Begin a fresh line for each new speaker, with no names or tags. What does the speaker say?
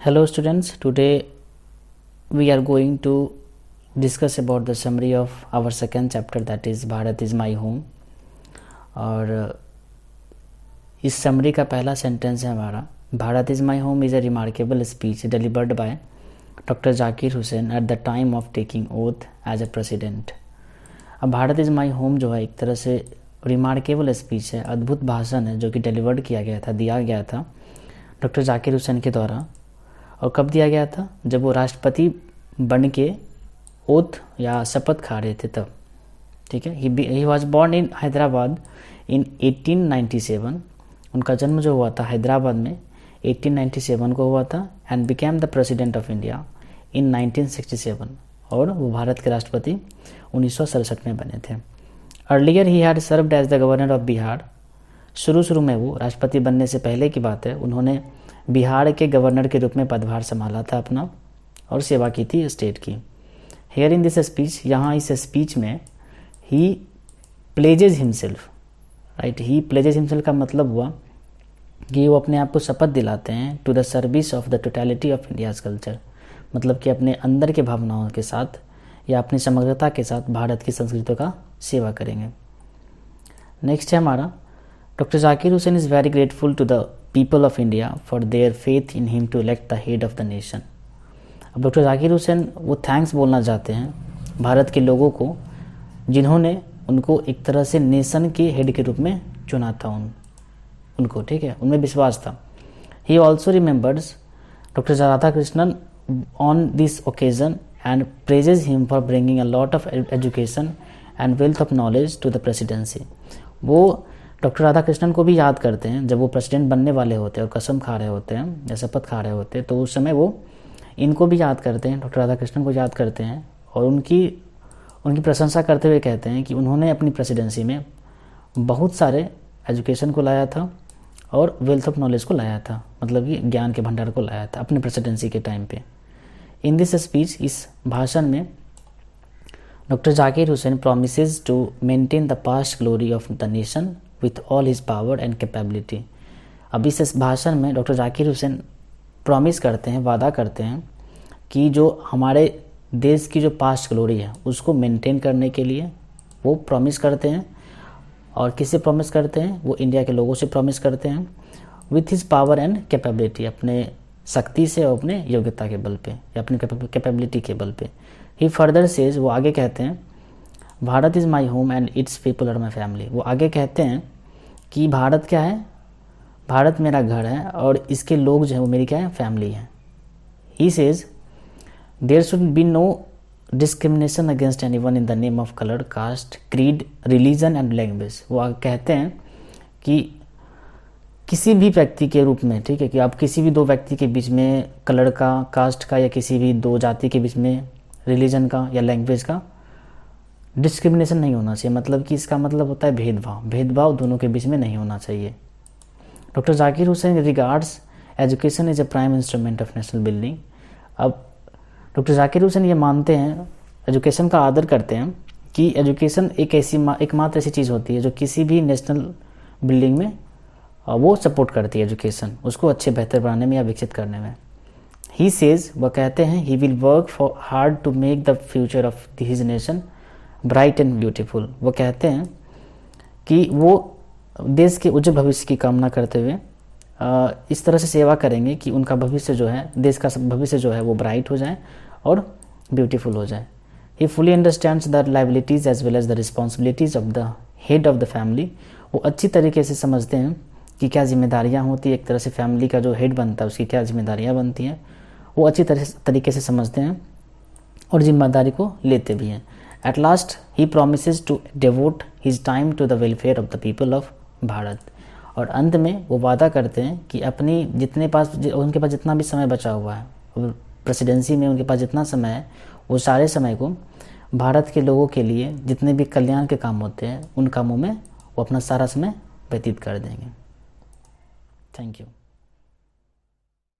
Hello students, today we are going to discuss about the summary of our second chapter, that is Bharat is my home। और इस summary का पहला sentence है हमारा, Bharat is my home is a remarkable speech delivered by doctor Zakir Hussain at the time of taking oath as a president. अब Bharat is my home जो है एक तरह से रिमार्केबल स्पीच है, अद्भुत भाषण है जो कि डिलीवर्ड किया गया था, दिया गया था डॉक्टर जाकिर हुसैन के द्वारा। और कब दिया गया था? जब वो राष्ट्रपति बन के ओथ या शपथ खा रहे थे तब। ठीक है, he was born in Hyderabad in 1897। उनका जन्म जो हुआ था हैदराबाद में 1897 को हुआ था and became the president of India in 1967। और वो भारत के राष्ट्रपति 1967 में बने थे। Earlier he had served as the governor of Bihar. शुरू में वो राष्ट्रपति बनने से पहले की बात है, उन्होंने बिहार के गवर्नर के रूप में पदभार संभाला था अपना और सेवा की थी स्टेट की। हेयर इन दिस स्पीच, यहाँ इस स्पीच में ही प्लेजेज हिमसेल्फ, राइट, ही प्लेजेज हिमसेल्फ का मतलब हुआ कि वो अपने आप को शपथ दिलाते हैं to the service of the totality of India's culture, मतलब कि अपने अंदर के भावनाओं के साथ या अपनी समग्रता के साथ भारत की संस्कृति का सेवा करेंगे। नेक्स्ट है हमारा, doctor Zakir Hussain is very grateful to the people of India for their faith in him to elect the head of the nation. अब डॉक्टर जाकिर हुसैन वो थैंक्स बोलना चाहते हैं भारत के लोगों को जिन्होंने उनको एक तरह से नेशन के हेड के रूप में चुना था उनको, ठीक है, उनमें विश्वास था। He also remembers doctor Radhakrishnan on this occasion and praises him for bringing a lot of education and wealth of knowledge to the presidency. वो डॉक्टर राधा कृष्णन को भी याद करते हैं जब वो प्रेसिडेंट बनने वाले होते हैं और कसम खा रहे होते हैं या शपथ खा रहे होते हैं, तो उस समय वो इनको भी याद करते हैं, डॉक्टर राधा कृष्णन को याद करते हैं और उनकी प्रशंसा करते हुए कहते हैं कि उन्होंने अपनी प्रेसिडेंसी में बहुत सारे एजुकेशन को लाया था और वेल्थ ऑफ नॉलेज को लाया था, मतलब कि ज्ञान के भंडार को लाया था अपने प्रेसिडेंसी के टाइम पे। इन दिस स्पीच, इस भाषण में doctor Zakir Hussain promises to maintain the past glory of the nation with all his power and capability. अब इस भाषण में डॉक्टर जाकिर हुसैन प्रॉमिस करते हैं, वादा करते हैं कि जो हमारे देश की जो पास्ट ग्लोरी है उसको मेंटेन करने के लिए वो प्रॉमिस करते हैं। और किससे प्रॉमिस करते हैं? वो इंडिया के लोगों से प्रॉमिस करते हैं with his power and capability, अपने शक्ति से और अपने योग्यता के बल पे या अपने कैपेबिलिटी के बल पे। ही फर्दर सेज, वो आगे कहते हैं, Bharat is my home and its people are my family. वो आगे कहते हैं कि भारत क्या है? भारत मेरा घर है और इसके लोग जो है वो मेरी क्या है? फैमिली है। He says there should be no discrimination against anyone in the name of colour, caste, creed, religion and language. वो कहते हैं कि किसी भी व्यक्ति के रूप में, ठीक है, कि आप किसी भी दो व्यक्ति के बीच में कलर का, कास्ट का या किसी भी दो जाति के बीच में रिलीजन का या लैंग्वेज का डिस्क्रिमिनेशन नहीं होना चाहिए। मतलब कि इसका मतलब होता है भेदभाव दोनों के बीच में नहीं होना चाहिए। Doctor Zakir Hussain regards education is a prime instrument of national building. अब डॉक्टर जाकिर हुसैन ये मानते हैं, एजुकेशन का आदर करते हैं कि एजुकेशन एकमात्र ऐसी चीज़ होती है जो किसी भी नेशनल बिल्डिंग में वो सपोर्ट करती है, एजुकेशन उसको अच्छे बेहतर बनाने में या विकसित करने में। ही सेज, वह कहते हैं, he will work for hard to make the future of his nation bright and beautiful. वो कहते हैं कि वो देश के उज्जवल भविष्य की कामना करते हुए इस तरह से सेवा करेंगे कि उनका भविष्य जो है, देश का भविष्य जो है वो ब्राइट हो जाए और ब्यूटीफुल हो जाए। He fully understands the liabilities as well as the responsibilities of the head of the family. वो अच्छी तरीके से समझते हैं कि क्या जिम्मेदारियाँ होती है, एक तरह से फैमिली का जो हेड बनता है उसकी क्या जिम्मेदारियाँ बनती हैं, वो अच्छी तरीके से समझते हैं और जिम्मेदारी को लेते भी हैं। At last, he promises to devote his time to the welfare of the people of Bharat. और अंत में वो वादा करते हैं कि अपनी उनके पास जितना भी समय बचा हुआ है प्रेसिडेंसी में, उनके पास जितना समय है वो सारे समय को भारत के लोगों के लिए जितने भी कल्याण के काम होते हैं उन कामों में वो अपना सारा समय व्यतीत कर देंगे। Thank you.